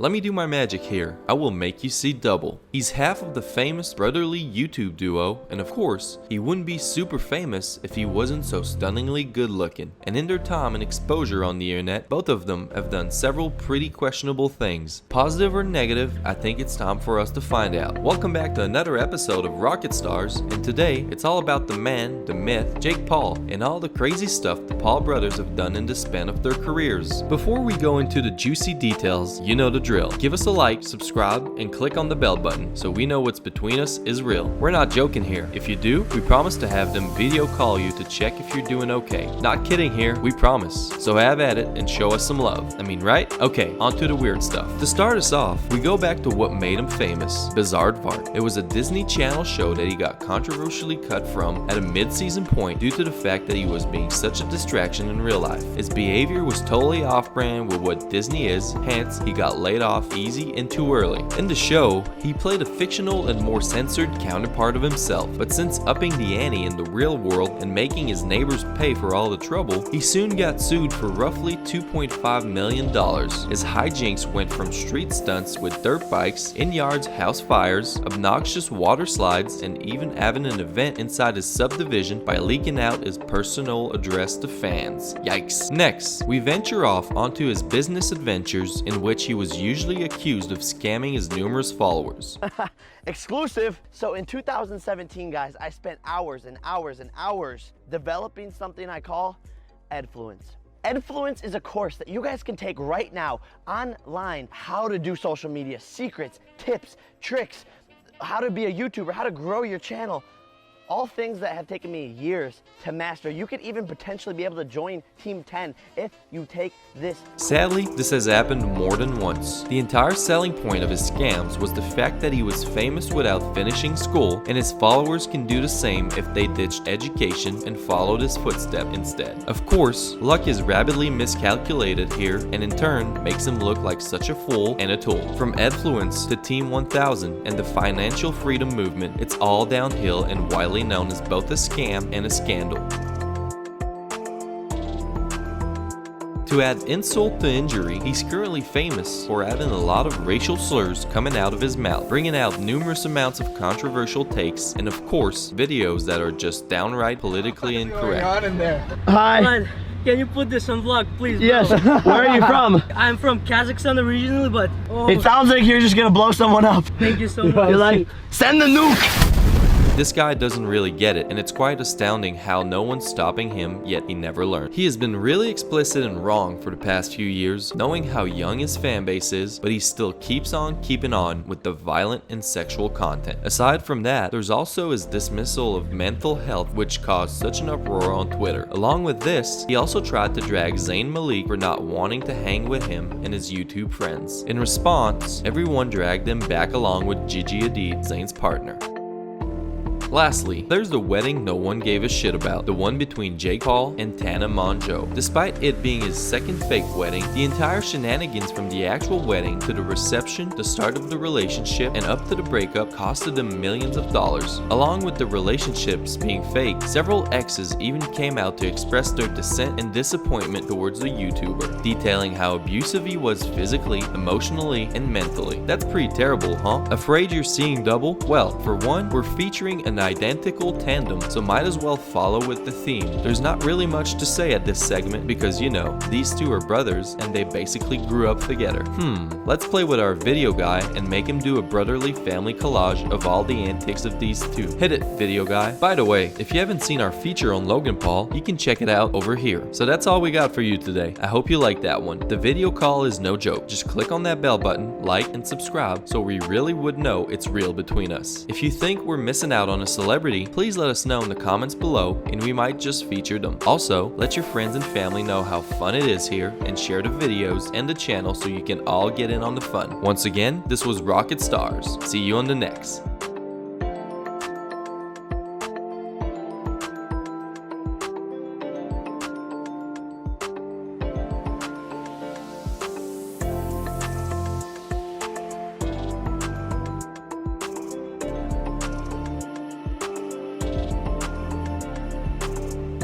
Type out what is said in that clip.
Let me do my magic here. I will make you see double. He's half of the famous brotherly YouTube duo, and of course, he wouldn't be super famous if he wasn't so stunningly good looking. And in their time and exposure on the internet, both of them have done several pretty questionable things. Positive or negative, I think it's time for us to find out. Welcome back to another episode of Rocket Stars, and today it's all about the man, the myth, Jake Paul, and all the crazy stuff the Paul brothers have done in the span of their careers. Before we go into the juicy details, you know the drill. Give us a like, subscribe, and click on the bell button so we know what's between us is real. We're not joking here. If you do, we promise to have them video call you to check if you're doing okay. Not kidding here, we promise. So have at it and show us some love. I mean, right? Okay, on to the weird stuff. To start us off, we go back to what made him famous, Bizaardvark. It was a Disney Channel show that he got controversially cut from at a mid-season point due to the fact that he was being such a distraction in real life. His behavior was totally off-brand with what Disney is, hence he got laid off easy and too early. In the show, he played a fictional and more censored counterpart of himself, but since upping the ante in the real world and making his neighbors pay for all the trouble, he soon got sued for roughly $2.5 million. His hijinks went from street stunts with dirt bikes, in-yards house fires, obnoxious water slides, and even having an event inside his subdivision by leaking out his personal address to fans. Yikes. Next, we venture off onto his business adventures in which he was usually accused of scamming his numerous followers. Exclusive. So in 2017, guys, I spent hours and hours and hours developing something I call Edfluence. Edfluence is a course that you guys can take right now online. How to do social media, secrets, tips, tricks, how to be a YouTuber, how to grow your channel. All things that have taken me years to master. You could even potentially be able to join Team 10 if you take this. Sadly, this has happened more than once. The entire selling point of his scams was the fact that he was famous without finishing school, and his followers can do the same if they ditched education and followed his footsteps instead. Of course, luck is rapidly miscalculated here, and in turn makes him look like such a fool and a tool. From Edfluence to Team 1000 and the financial freedom movement, it's all downhill and widely known as both a scam and a scandal. To add insult to injury, he's currently famous for having a lot of racial slurs coming out of his mouth, bringing out numerous amounts of controversial takes, and of course, videos that are just downright politically incorrect. Hi. Come on, can you put this on vlog, please? Yes. Bro? Where are you from? I'm from Kazakhstan originally, but It sounds like you're just gonna blow someone up. thank you so much. You're like, send the nuke. This guy doesn't really get it, and it's quite astounding how no one's stopping him, yet he never learned. He has been really explicit and wrong for the past few years, knowing how young his fan base is, but he still keeps on keeping on with the violent and sexual content. Aside from that, there's also his dismissal of mental health, which caused such an uproar on Twitter. Along with this, he also tried to drag Zayn Malik for not wanting to hang with him and his YouTube friends. In response, everyone dragged him back along with Gigi Hadid, Zayn's partner. Lastly, there's the wedding no one gave a shit about, the one between Jake Paul and Tana Mongeau. Despite it being his second fake wedding, the entire shenanigans from the actual wedding to the reception, the start of the relationship, and up to the breakup costed them millions of dollars. Along with the relationships being fake, several exes even came out to express their dissent and disappointment towards the YouTuber, detailing how abusive he was physically, emotionally, and mentally. That's pretty terrible, huh? Afraid you're seeing double? Well, for one, we're featuring an identical tandem, so might as well follow with the theme. There's not really much to say at this segment because, you know, these two are brothers and they basically grew up together. Let's play with our video guy and make him do a brotherly family collage of all the antics of these two. Hit it, video guy. By the way, if you haven't seen our feature on Logan Paul, you can check it out over here. So that's all we got for you today. I hope you liked that one. The video call is no joke. Just click on that bell button, like, and subscribe so we really would know it's real between us. If you think we're missing out on a celebrity, please let us know in the comments below and we might just feature them. Also, let your friends and family know how fun it is here and share the videos and the channel so you can all get in on the fun. Once again, this was Rocket Stars. See you on the next.